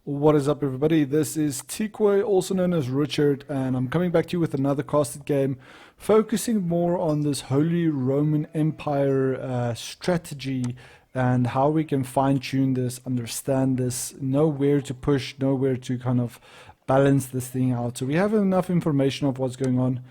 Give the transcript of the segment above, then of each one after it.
What is up, everybody? This is TCOY, also known as Richard, and I'm coming back to you with another casted game focusing more on this Holy Roman Empire strategy and how we can fine-tune this, understand this, know where to push, know where to kind of balance this thing out. So we have enough information of what's going on.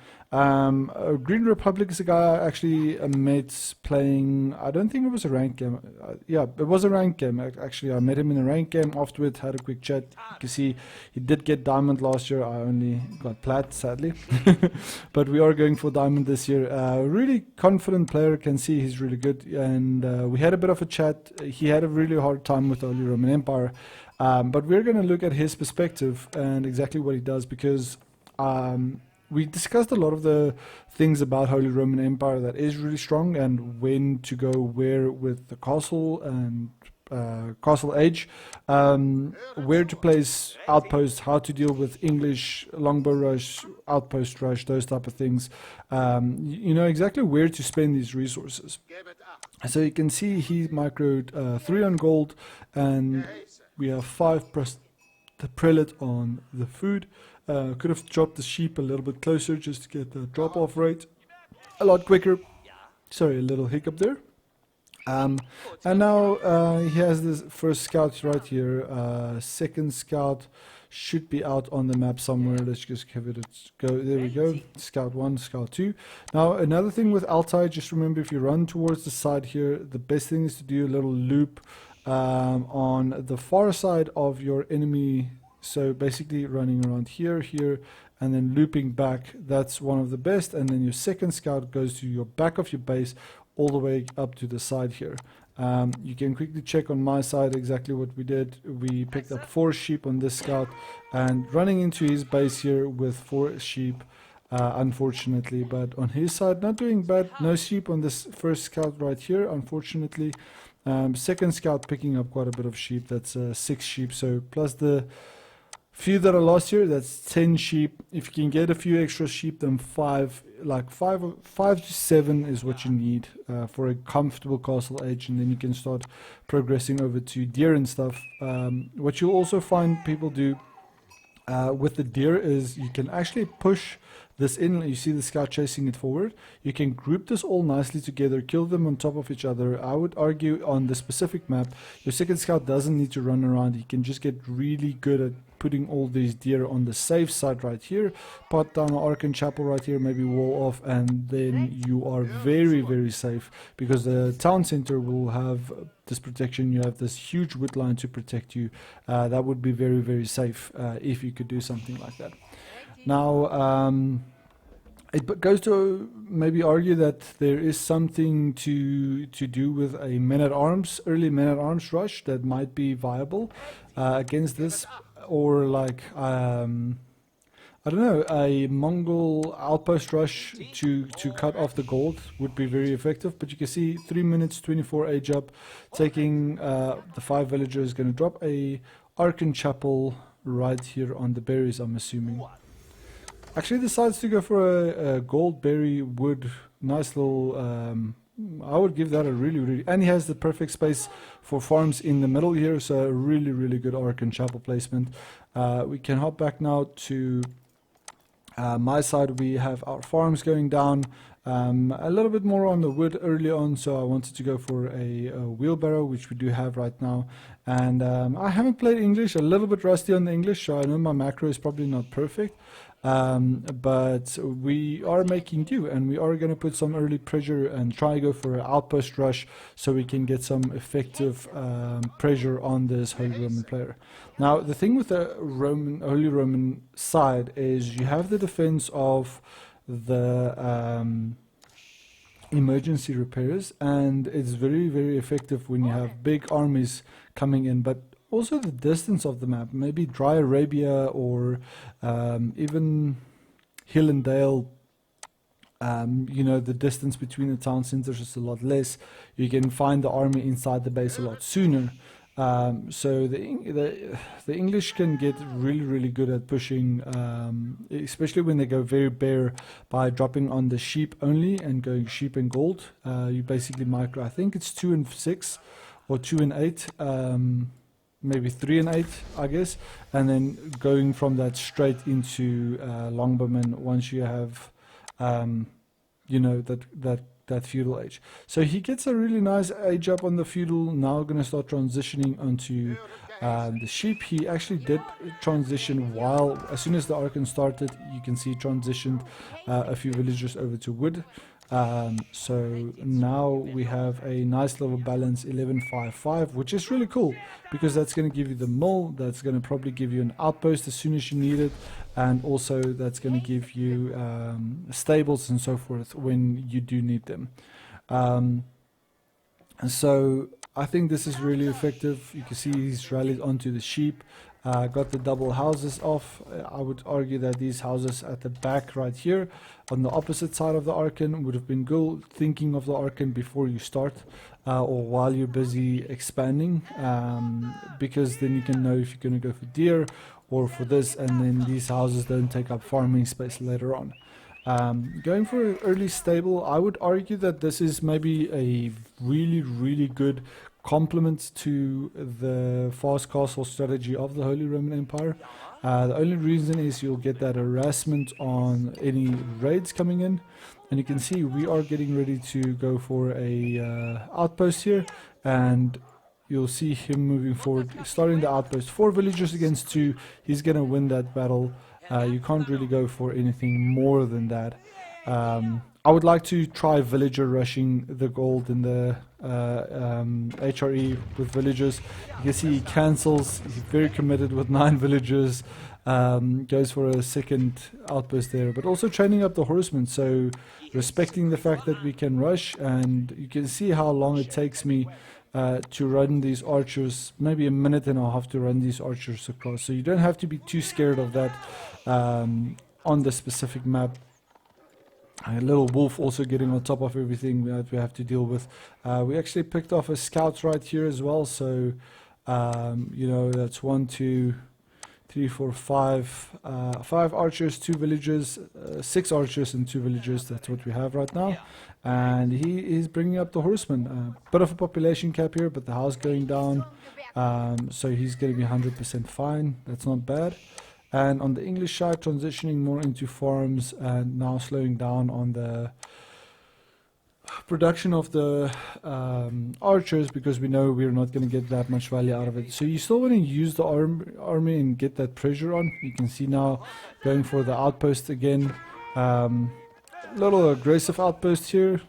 Green Republic is a guy I actually met playing. I don't think it was a ranked game. Yeah, it was a ranked game. Actually, I met him in a ranked game. Afterwards, had a quick chat. You can see he did get diamond last year. I only got plat, sadly. But we are going for diamond this year. Really confident player. Can see he's really good. And we had a bit of a chat. He had a really hard time with the Holy Roman Empire. But we're going to look at his perspective and exactly what he does, because we discussed a lot of the things about Holy Roman Empire that is really strong, and when to go where with the castle and castle age, where to place outposts, how to deal with English longbow rush, outpost rush, those type of things. You know exactly where to spend these resources. So you can see he microed 3 on gold, and we have 5 plus the prelate on the food. Could have dropped the sheep a little bit closer just to get the drop-off rate a lot quicker. Sorry, a little hiccup there. And now he has this first scout right here. Second scout should be out on the map somewhere. Let's just give it a go. There we go. Scout 1, scout 2. Now another thing with Altai, just remember, if you run towards the side here, the best thing is to do a little loop on the far side of your enemy. So basically running around here, and then looping back. That's one of the best. And then your second scout goes to your back of your base all the way up to the side here. You can quickly check on my side exactly what we did. We picked up 4 sheep on this scout and running into his base here with 4 sheep, unfortunately. But on his side, not doing bad. No sheep on this first scout right here, unfortunately. Second scout picking up quite a bit of sheep. That's 6 sheep. So plus the few that I lost here, that's 10 sheep. If you can get a few extra sheep, then 5 to 7 is what you need for a comfortable castle age, and then you can start progressing over to deer and stuff. What you'll also find people do with the deer is you can actually push this in. You see the scout chasing it forward. You can group this all nicely together, kill them on top of each other. I would argue on the specific map, your second scout doesn't need to run around. He can just get really good at putting all these deer on the safe side right here, pot down an Ark and Chapel right here, maybe wall off, and then you are very, very safe, because the town center will have this protection. You have this huge wood line to protect you. That would be very, very safe if you could do something like that. Now, it goes to maybe argue that there is something to do with a men-at-arms, early men-at-arms rush that might be viable against this, or like I don't know, a Mongol outpost rush to cut off the gold would be very effective. But you can see 3 minutes 24 age up, taking the 5 villagers, going to drop a Ark and Chapel right here on the berries, I'm assuming. Actually decides to go for a gold berry wood. Nice little, I would give that a really, and he has the perfect space for farms in the middle here, so a really good Ark and Chapel placement. We can hop back now to my side. We have our farms going down, a little bit more on the wood early on, so I wanted to go for a wheelbarrow, which we do have right now. And I haven't played English, a little bit rusty on the English, so I know my macro is probably not perfect. But we are making do, and we are going to put some early pressure and try to go for an outpost rush so we can get some effective pressure on this Holy Roman player. Now, the thing with the Holy Roman side is you have the defense of the emergency repairs, and it's very effective when you have big armies coming in. But also the distance of the map, maybe Dry Arabia or even Hill and Dale, you know, the distance between the town centers is a lot less. You can find the army inside the base a lot sooner. So the English can get really good at pushing, especially when they go very bare by dropping on the sheep only and going sheep and gold. You basically micro, I think it's 2 and 6 or 2 and 8. maybe 3 and 8, I guess, and then going from that straight into longbowman once you have, you know, that feudal age. So he gets a really nice age up on the feudal. Now going to start transitioning onto the sheep. He actually did transition while, as soon as the Archon started, you can see transitioned a few villagers over to wood. So now we have a nice level balance 11-5-5, which is really cool because that's going to give you the mill, that's going to probably give you an outpost as soon as you need it, and also that's going to give you stables and so forth when you do need them. And so I think this is really effective. You can see he's rallied onto the sheep. Got the double houses off. I would argue that these houses at the back right here on the opposite side of the Archon would have been good, thinking of the Archon before you start or while you're busy expanding, because then you can know if you're going to go for deer or for this, and then these houses don't take up farming space later on. Going for an early stable, I would argue that this is maybe a really good complement to the fast castle strategy of the Holy Roman Empire. The only reason is you'll get that harassment on any raids coming in, and you can see we are getting ready to go for a outpost here, and you'll see him moving forward, starting the outpost. 4 villagers against 2, he's gonna win that battle. You can't really go for anything more than that. I would like to try villager rushing the gold in the HRE with villagers. You can see he cancels, he's very committed with 9 villagers, goes for a second outpost there, but also training up the horsemen, so respecting the fact that we can rush, and you can see how long it takes me to run these archers, maybe a minute and a half to run these archers across, so you don't have to be too scared of that on the specific map. A little wolf also getting on top of everything that we have to deal with. We actually picked off a scout right here as well, so you know, that's 1, 2, 3, 4, 5, 5 archers, 2 villagers, 6 archers and 2 villagers. That's what we have right now, and he is bringing up the horsemen. Bit of a population cap here, but the house going down, so he's going to be 100% fine. That's not bad. And on the English side, transitioning more into farms and now slowing down on the production of the archers, because we know we're not going to get that much value out of it. So you still want to use the army and get that pressure on. You can see now going for the outpost again. Little aggressive outpost here.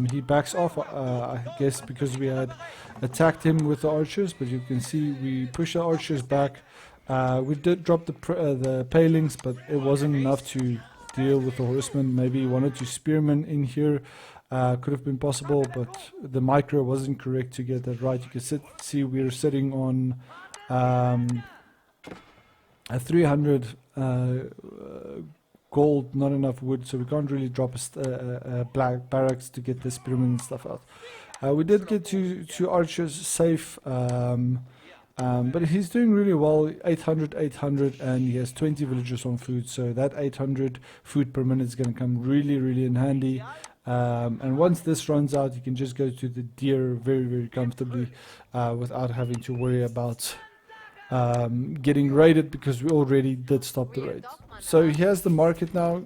He backs off, I guess because we had attacked him with the archers, but you can see we push the archers back. We did drop the palings, but it wasn't enough to deal with the horsemen. Maybe 1 or 2 spearmen in here could have been possible, but the micro wasn't correct to get that right. You can see we're sitting on a 300 gold, not enough wood, so we can't really drop a black barracks to get the spearmen and stuff out. We did get 2 archers safe. But he's doing really well, 800, and he has 20 villagers on food, so that 800 food per minute is going to come really in handy. And once this runs out, you can just go to the deer very comfortably without having to worry about getting raided, because we already did stop the raid. So he has the market now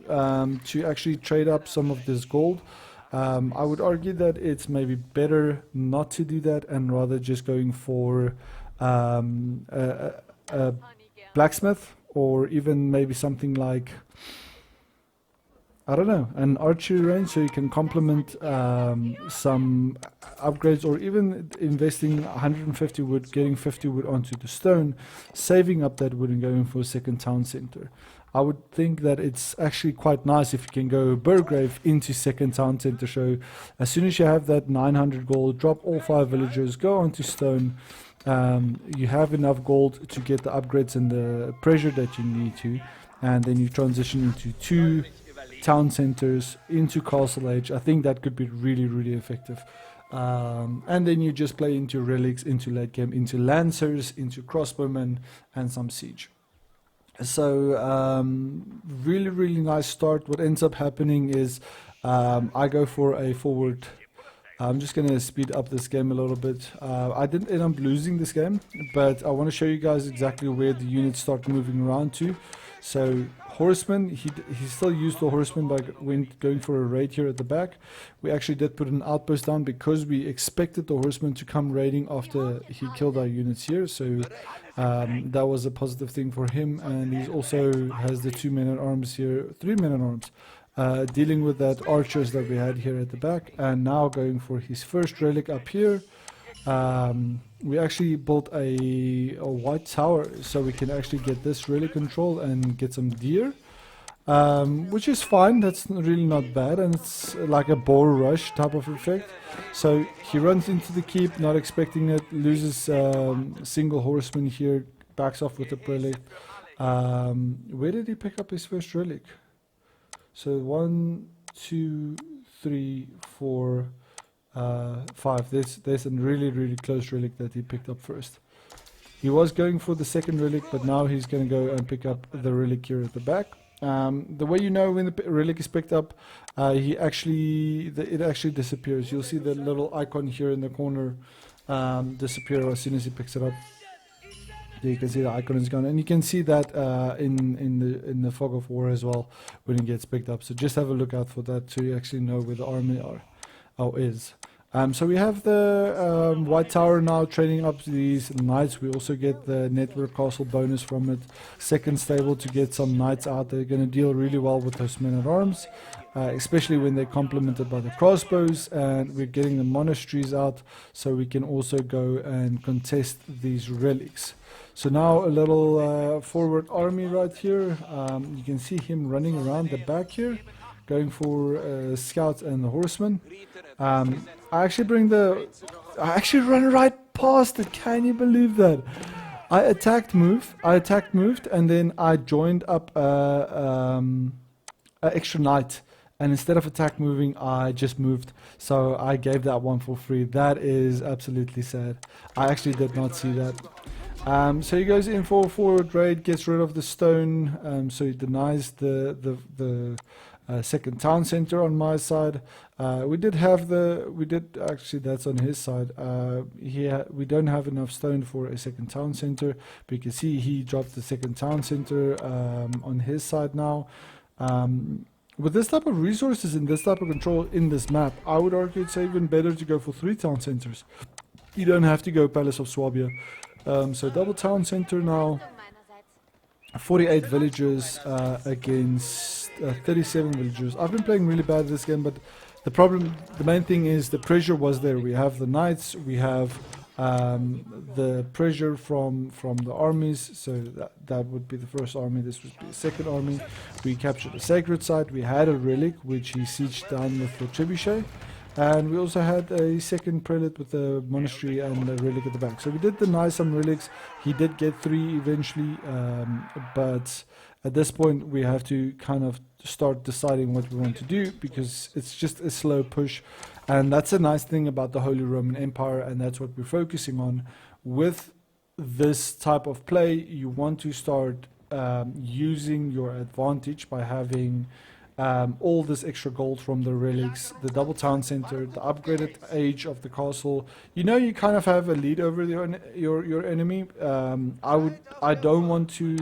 to actually trade up some of this gold. I would argue that it's maybe better not to do that and rather just going for a blacksmith, or even maybe something like, I don't know, an archery range, so you can complement some upgrades, or even investing 150 wood, getting 50 wood onto the stone, saving up that wood and going for a second town center. I would think that it's actually quite nice if you can go Burgrave into second town center. So as soon as you have that 900 gold, drop all 5 villagers, go onto stone. You have enough gold to get the upgrades and the pressure that you need to, and then you transition into 2 town centers into Castle Age. I think that could be really effective. And then you just play into relics, into late game, into lancers, into crossbowmen, and some siege. So really nice start. What ends up happening is I go for a forward I'm just going to speed up this game a little bit. I didn't end up losing this game, but I want to show you guys exactly where the units start moving around to. So horsemen, he still used the horsemen by going for a raid here at the back. We actually did put an outpost down because we expected the horsemen to come raiding after he killed our units here. So that was a positive thing for him, and he also has the 2 men at arms here, 3 men at arms. Dealing with that archers that we had here at the back, and now going for his first relic up here. We actually built a white tower so we can actually get this relic control and get some deer, which is fine. That's really not bad, and it's like a boar rush type of effect. So he runs into the keep, not expecting it, loses single horseman here, backs off with the relic. Where did he pick up his first relic? So 1, 2, 3, 4, 5. There's a really close relic that he picked up first. He was going for the second relic, but now he's going to go and pick up the relic here at the back. The way you know when the relic is picked up, it actually disappears. You'll see the little icon here in the corner disappear as soon as he picks it up. There you can see the icon is gone, and you can see that in the fog of war as well when it gets picked up. So just have a look out for that so you actually know where the army is. So we have the white tower now training up these knights. We also get the network castle bonus from it. Second stable to get some knights out. They're going to deal really well with those men at arms, especially when they're complemented by the crossbows. And we're getting the monasteries out so we can also go and contest these relics. So now a little forward army right here. You can see him running around the back here, going for scouts and the horsemen. I actually run right past it. Can you believe that? I attacked, moved, and then I joined up an extra knight. And instead of attack moving, I just moved. So I gave that one for free. That is absolutely sad. I actually did not see that. So he goes in for a forward raid, gets rid of the stone, so he denies the second town center on my side. Actually that's on his side. We don't have enough stone for a second town center, but you can see he dropped the second town center on his side now. With this type of resources and this type of control in this map, I would argue it's even better to go for 3 town centers. You don't have to go Palace of Swabia. So double town center now, 48 villagers against 37 villagers. I've been playing really bad this game, but the main thing is the pressure was there. We have the knights, we have the pressure from the armies, so that would be the first army, this would be the second army. We captured the sacred site, we had a relic which he sieged down with the trebuchet. And we also had a second prelate with the monastery and a relic at the back. So we did deny some relics. He did get 3 eventually, but at this point we have to kind of start deciding what we want to do, because it's just a slow push. And that's a nice thing about the Holy Roman Empire, and that's what we're focusing on. With this type of play, you want to start using your advantage by having all this extra gold from the relics, the double town center, the upgraded age of the castle. You know, you kind of have a lead over your enemy. I don't want to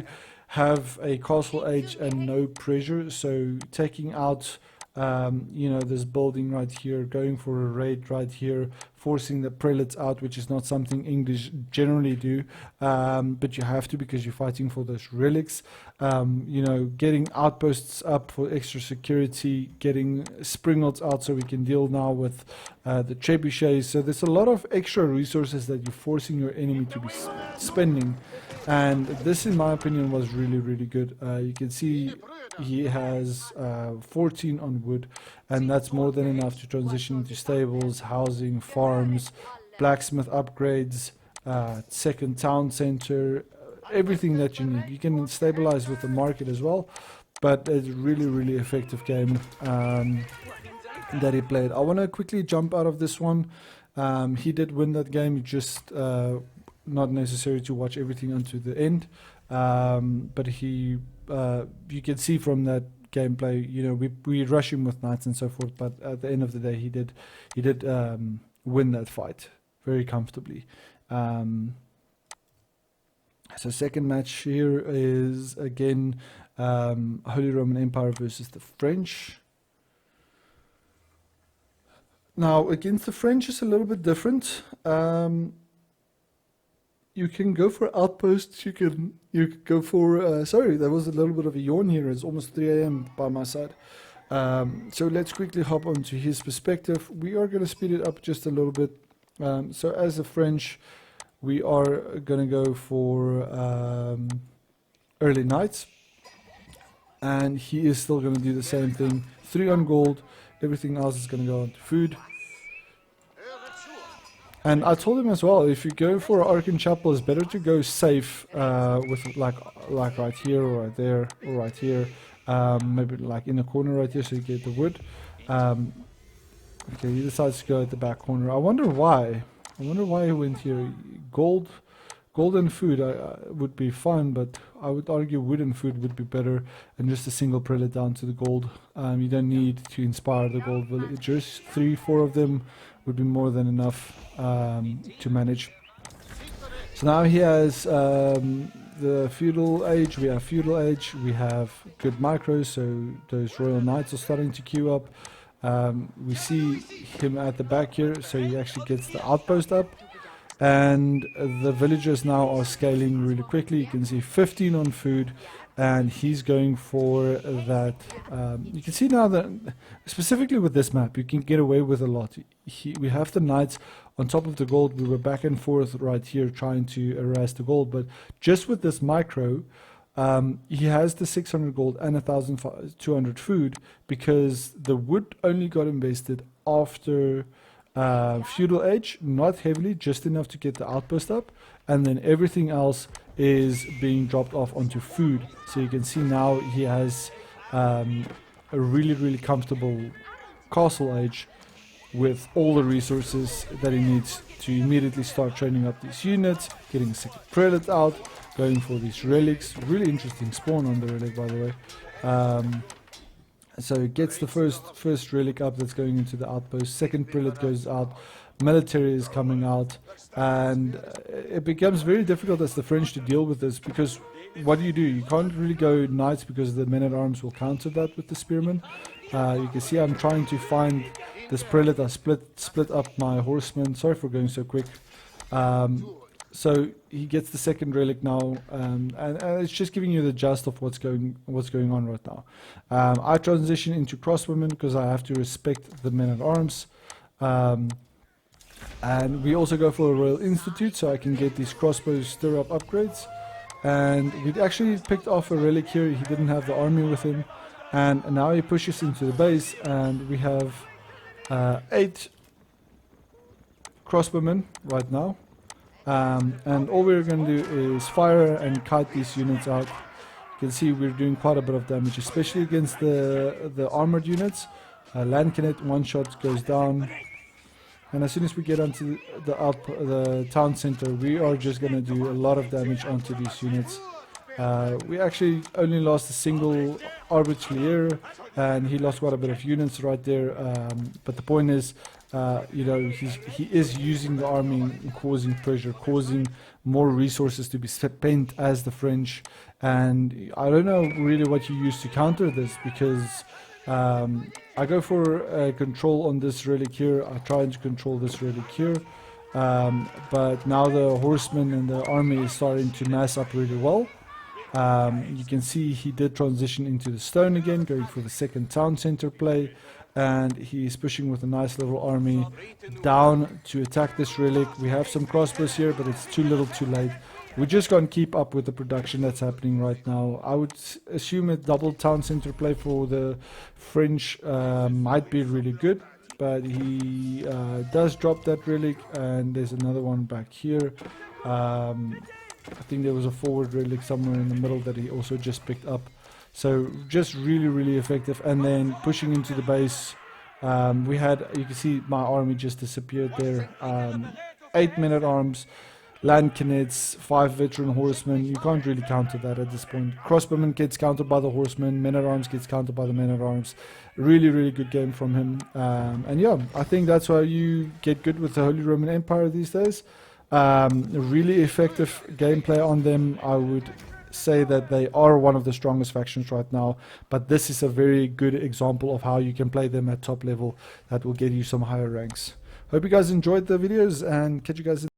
have a castle age and no pressure, so taking out this building right here, going for a raid right here, forcing the prelates out, which is not something English generally do, but you have to because you're fighting for those relics. Getting outposts up for extra security, getting springles out so we can deal now with the trebuchets. So there's a lot of extra resources that you're forcing your enemy to be spending, and this, in my opinion, was really good. You can see he has 14 on wood, and that's more than enough to transition into stables, housing, farms, blacksmith upgrades, second town center, everything that you need. You can stabilize with the market as well, but it's a really effective game that he played. I want to quickly jump out of this one. He did win that game, just not necessary to watch everything until the end, but you can see from that gameplay. You know, we rush him with knights and so forth, but at the end of the day, he did win that fight very comfortably. So second match here is again Holy Roman Empire versus the French. Now against the French is a little bit different. You can go for outposts. You can go for. Sorry, there was a little bit of a yawn here. It's almost 3 a.m. by my side. So let's quickly hop onto his perspective. We are going to speed it up just a little bit. So as the French, we are going to go for early knights, and he is still going to do the same thing. 3 on gold. Everything else is going to go onto food. And I told him as well, if you go for Arcane Chapel, it's better to go safe with like right here or right there or right here. Maybe like in the corner right here so you get the wood. Okay, he decides to go at the back corner. I wonder why. I wonder why he went here. Gold and food would be fine, but I would argue wood and food would be better, and just a single prelate down to the gold. You don't need to inspire the gold villagers. 3-4 of them would be more than enough to manage. So now he has the feudal age, we have feudal age, we have good micros, so those royal knights are starting to queue up. We see him at the back here, so he actually gets the outpost up, and the villagers now are scaling really quickly. You can see 15 on food, and he's going for that. You can see now that specifically with this map you can get away with a lot. We have the knights on top of the gold. We were back and forth right here trying to harass the gold, but just with this micro, he has the 600 gold and 1,200 food, because the wood only got invested after feudal age, not heavily, just enough to get the outpost up, and then everything else is being dropped off onto food. So you can see now he has a really comfortable castle age with all the resources that he needs to immediately start training up these units, getting a second prelate out, going for these relics. Really interesting spawn on the relic, by the way. So it gets the first relic up that's going into the outpost. Second prelate goes out. Military is coming out, and it becomes very difficult as the French to deal with this, because what do? You can't really go knights because the men-at-arms will counter that with the spearmen. You can see I'm trying to find this prelate. I split up my horsemen. Sorry for going so quick. So he gets the second relic now, and it's just giving you the gist of what's going on right now. I transition into crossbowmen because I have to respect the men-at-arms. And we also go for a Royal Institute, so I can get these crossbows stir-up upgrades. And we'd actually picked off a relic here. He didn't have the army with him, and now he pushes into the base, and we have 8 crossbowmen right now. And all we're going to do is fire and kite these units out. You can see we're doing quite a bit of damage, especially against the armored units. Land cannon, one shot goes down. And as soon as we get onto the town center, we are just going to do a lot of damage onto these units. We actually only lost a single arbitrator, and he lost quite a bit of units right there. But the point is, you know, he is using the army and causing pressure, causing more resources to be spent as the French. And I don't know really what you use to counter this, because I go for control on this relic here. I try to control this relic here, but now the horsemen and the army is starting to mass up really well. You can see he did transition into the stone again, going for the second town center play, and he's pushing with a nice little army down to attack this relic. We have some crossbows here, but it's too little too late. We just can't keep up with the production that's happening right now. I would assume a double town center play for the French might be really good, but he does drop that relic, and there's another one back here. I think there was a forward relic somewhere in the middle that he also just picked up. So just really effective. And then pushing into the base, we had, you can see my army just disappeared there. 8 men-at-arms. Landknechts, 5 veteran horsemen. You can't really counter that at this point. Crossbowman gets countered by the horsemen. Men-at-arms gets countered by the men-at-arms. Really, really good game from him. And yeah, I think that's why you get good with the Holy Roman Empire these days. Really effective gameplay on them. I would say that they are one of the strongest factions right now, but this is a very good example of how you can play them at top level that will get you some higher ranks. Hope you guys enjoyed the videos, and catch you guys in